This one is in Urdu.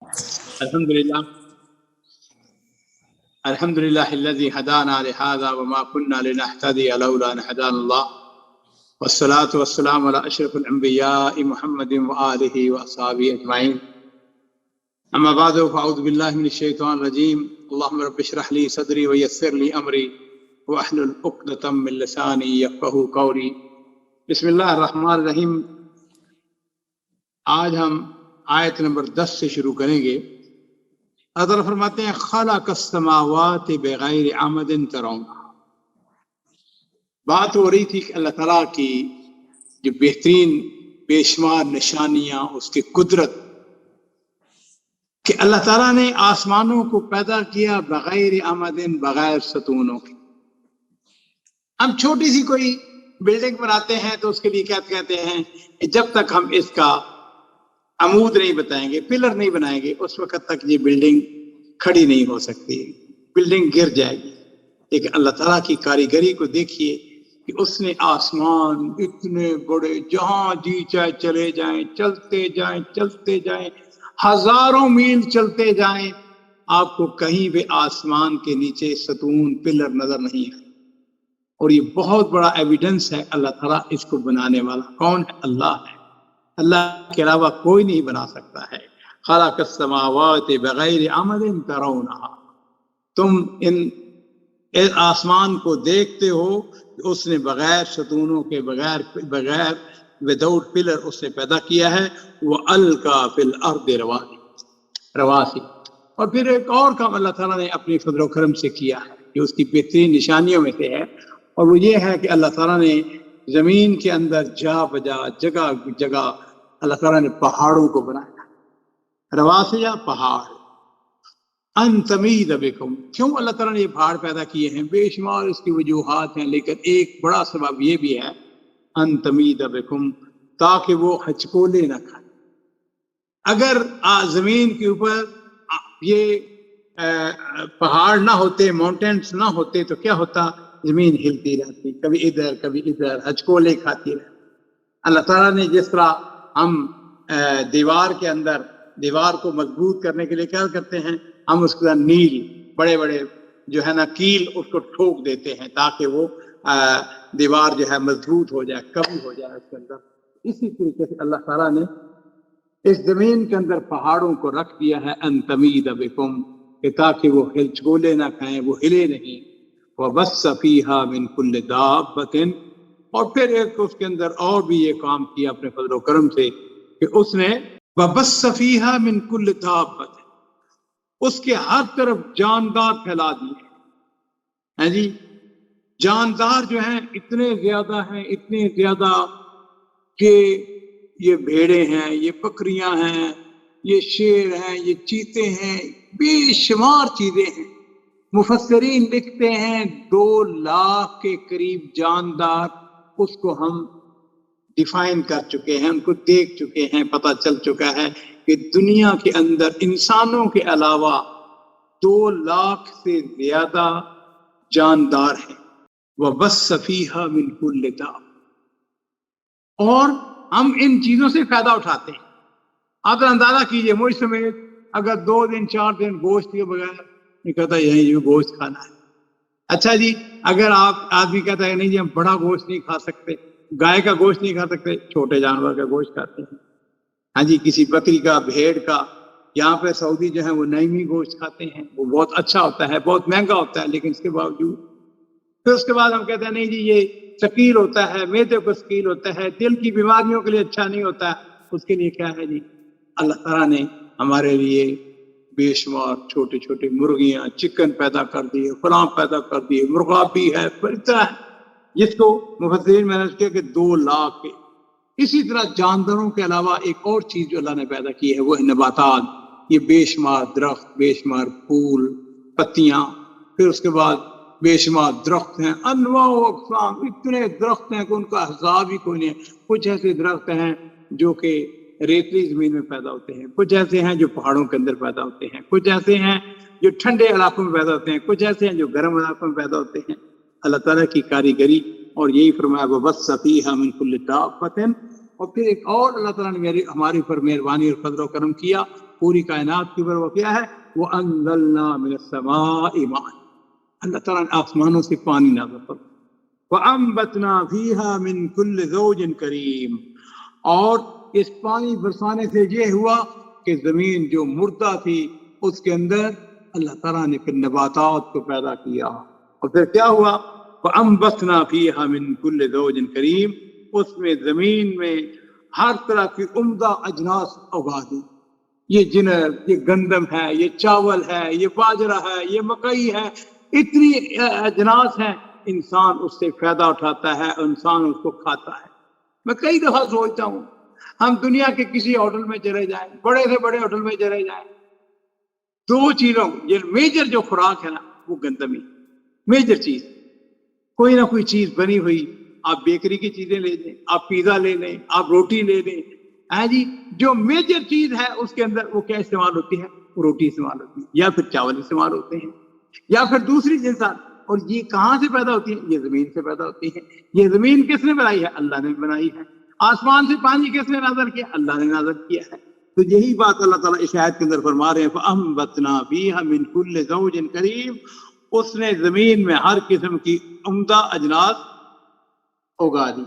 الحمدللہ الحمدللہ الذی ہدانا لہذا وما كنا لنہتدی لولا ان ہدانا اللہ والصلاة والسلام علی اشرف الانبیاء محمد وآلہ واصحابہ اجمعین اما بعد فاعوذ باللہ من الشیطان الرجیم اللہم رب اشرح لی صدری ویسر لی امری واحلل عقدۃ من لسانی یفقہوا قولی۔ بسم اللہ الرحمن الرحیم۔ آج ہم آیت نمبر 10 سے شروع کریں گے۔ اللہ تعالیٰ فرماتے ہیں خلق السماوات بغیر عمد ترونہا۔ بات ہو رہی تھی کہ اللہ تعالیٰ کی جو بہترین بے شمار نشانیاں اس کی قدرت، کہ اللہ تعالیٰ نے آسمانوں کو پیدا کیا بغیر عمد، بغیر ستونوں کے۔ ہم چھوٹی سی کوئی بلڈنگ بناتے ہیں تو اس کے لیے کیا کہتے ہیں، جب تک ہم اس کا عمود نہیں بتائیں گے، پلر نہیں بنائیں گے، اس وقت تک یہ بلڈنگ کھڑی نہیں ہو سکتی، بلڈنگ گر جائے گی۔ لیکن اللہ تعالیٰ کی کاریگری کو دیکھیے کہ اس نے آسمان اتنے بڑے، جہاں جی چاہے چلے جائیں، چلتے جائیں، ہزاروں میل چلتے جائیں، آپ کو کہیں بھی آسمان کے نیچے ستون، پلر نظر نہیں ہے۔ اور یہ بہت بڑا ایویڈنس ہے اللہ تعالیٰ اس کو بنانے والا کون ہے؟ اللہ ہے۔ اللہ کے علاوہ کوئی نہیں بنا سکتا ہے۔ خلق السماوات بغیر عمد ترونہا۔ تم ان آسمان کو دیکھتے ہو کہ اس نے بغیر ستونوں کے، بغیر وداؤٹ پلر اس نے پیدا کیا ہے۔ وَأَلْقَى فِي الْأَرْضِ رَوَاسِيَ۔ اور پھر ایک اور کام اللہ تعالیٰ نے اپنی فضل و کرم سے کیا ہے کہ اس کی بہترین نشانیوں میں سے ہے، اور وہ یہ ہے کہ اللہ تعالیٰ نے زمین کے اندر جا بجا، جگہ جگہ اللہ تعالیٰ نے پہاڑوں کو بنایا۔ رواسیہ، پہاڑ۔ ان تمید بکم۔ کیوں اللہ تعالیٰ نے یہ پہاڑ پیدا کیے ہیں؟ بے شمار اس کی وجوہات ہیں، لیکن ایک بڑا سبب یہ بھی ہے ان تمید بکم، تاکہ وہ ہچکولے نہ کھائیں۔ اگر زمین کے اوپر یہ پہاڑ نہ ہوتے، ماؤنٹینس نہ ہوتے، تو کیا ہوتا؟ زمین ہلتی رہتی، کبھی ادھر کبھی ادھر، ہچکولے کھاتی رہتی۔ اللہ تعالیٰ نے جس طرح ہم دیوار کے اندر، دیوار کو مضبوط کرنے کے لیے کیا کرتے ہیں، ہم اس کے اندر نیل، بڑے بڑے جو ہے نا کیل، اس کو ٹھوک دیتے ہیں تاکہ وہ دیوار جو ہے مضبوط ہو جائے، کبھی ہو جائے اس کے اندر۔ اسی طریقے سے اللہ تعالیٰ نے اس زمین کے اندر پہاڑوں کو رکھ دیا ہے ان تمید بکم، کہ تاکہ وہ ہچکولے نہ کھائیں، وہ ہلے نہیں۔ وَبَثَّ فِيهَا مِن كُلِّ دَابَّةٍ۔ اور پھر ایک اس کے اندر اور بھی یہ کام کیا اپنے فضل و کرم سے کہ اس نے وَبَثَّ فِيهَا مِن كُلِّ دَابَّةٍ، اس کے ہر طرف جاندار پھیلا دیے ہیں جی۔ جاندار جو ہیں اتنے زیادہ ہیں، اتنے زیادہ کہ یہ بھیڑیں ہیں، یہ بکریاں ہیں، یہ شیر ہیں، یہ چیتے ہیں، بے شمار چیزیں ہیں۔ مفسرین لکھتے ہیں 2 لاکھ کے قریب جاندار اس کو ہم ڈیفائن کر چکے ہیں، ان کو دیکھ چکے ہیں، پتہ چل چکا ہے کہ دنیا کے اندر انسانوں کے علاوہ 2 لاکھ سے زیادہ جاندار ہیں۔ وَبَثَّ فِيهَا مِن كُلِّ دَابَّةٍ۔ اور ہم ان چیزوں سے فائدہ اٹھاتے ہیں۔ آپ اندازہ کیجئے، مجھ سمیت اگر 2 دن 4 دن گوشت کے بغیر نہیں کہتا یہیں جو گوشت کھانا ہے۔ اچھا جی، اگر آپ آدمی کہتا ہے نہیں جی ہم بڑا گوشت نہیں کھا سکتے، گائے کا گوشت نہیں کھا سکتے، چھوٹے جانور کا گوشت کھاتے ہیں۔ ہاں جی، کسی بکری کا، بھیڑ کا۔ یہاں پہ سعودی جو ہے وہ نعیمی گوشت کھاتے ہیں، وہ بہت اچھا ہوتا ہے، بہت مہنگا ہوتا ہے، لیکن اس کے باوجود پھر اس کے بعد ہم کہتے ہیں نہیں جی یہ ثقیل ہوتا ہے، معدے کو ثقیل ہوتا ہے، دل کی بیماریوں کے لیے اچھا نہیں ہوتا ہے۔ اس کے لیے کیا ہے جی، اللہ تعالیٰ نے ہمارے لیے بے شمار چھوٹے چھوٹے مرغیاں، چکن پیدا کر دیے، فلاں پیدا کر دیے، مرغابی ہے، پرندہ ہے، جس کو مفسرین میں نے کیا کہ 2 لاکھ کے۔ اسی طرح جانداروں کے علاوہ ایک اور چیز جو اللہ نے پیدا کی ہے وہ ہے نباتات۔ یہ بے شمار درخت، بے شمار پھول، پتیاں، پھر اس کے بعد بے شمار درخت ہیں، انواع و اقسام، اتنے درخت ہیں کہ ان کا حساب ہی کوئی نہیں ہے۔ کچھ ایسے درخت ہیں جو کہ ریتلی زمین میں پیدا ہوتے ہیں، کچھ ایسے ہیں جو پہاڑوں کے اندر پیدا ہوتے ہیں، کچھ ایسے ہیں جو ٹھنڈے علاقوں میں پیدا ہوتے ہیں، کچھ ایسے ہیں جو گرم علاقوں میں پیدا ہوتے ہیں۔ اللہ تعالیٰ کی کاریگری، اور یہی فرمایا وَبَثَّ فِيهَا مِن كُلِّ دَابَّةٍ۔ اور پھر ایک اور اللہ تعالیٰ نے ہماری پر مہربانی اور فضل و کرم کیا پوری کائنات کے اوپر وہ کیا ہے؟ وَأَنزَلْنَا مِنَ السَّمَاءِ مَاءً، اللہ تعالیٰ نے آسمانوں سے پانی نازل کر، وَأَنبَتْنَا فِيهَا مِن كُلِّ زَوْجٍ كَرِيمٍ، اور اس پانی برسانے سے یہ ہوا کہ زمین جو مردہ تھی اس کے اندر اللہ تعالیٰ نے پھر نباتات کو پیدا کیا، اور پھر کیا ہوا؟ وَأَنبَتْنَا فِيهَا مِن كُلِّ زَوْجٍ كَرِيمٍ، اس میں زمین میں ہر طرح کی عمدہ اجناس اگا دی، یہ جنر، یہ گندم ہے، یہ چاول ہے، یہ باجرہ ہے، یہ مکئی ہے، اتنی اجناس ہیں، انسان اس سے فائدہ اٹھاتا ہے، انسان اس کو کھاتا ہے۔ میں کئی دفعہ سوچتا ہوں، ہم دنیا کے کسی ہوٹل میں چلے جائیں، بڑے سے بڑے ہوٹل میں چلے جائیں، دو چیزوں یہ میجر جو خوراک ہے نا وہ گندم ہی، میجر چیز، کوئی نہ کوئی چیز بنی ہوئی، آپ بیکری کی چیزیں لے لیں، آپ پیزا لے لیں، آپ روٹی لے لیں، ہاں جی، جو میجر چیز ہے اس کے اندر وہ کیا استعمال ہوتی ہے؟ روٹی استعمال ہوتی ہے، یا پھر چاول استعمال ہوتے ہیں، یا پھر دوسری جنسات۔ اور یہ کہاں سے پیدا ہوتی ہے؟ یہ زمین سے پیدا ہوتی ہے۔ یہ زمین کس نے بنائی ہے؟ اللہ نے بنائی ہے۔ آسمان سے پانی کس نے نازل کیا؟ اللہ نے نازل کیا ہے۔ تو یہی بات اللہ تعالیٰ اس آیت کے اندر فرما رہے ہیں، فَأَنبَتْنَا فِيهَا مِن كُلِّ زَوْجٍ كَرِيمٍ، اس نے زمین میں ہر قسم کی عمدہ اجناس اگا دی۔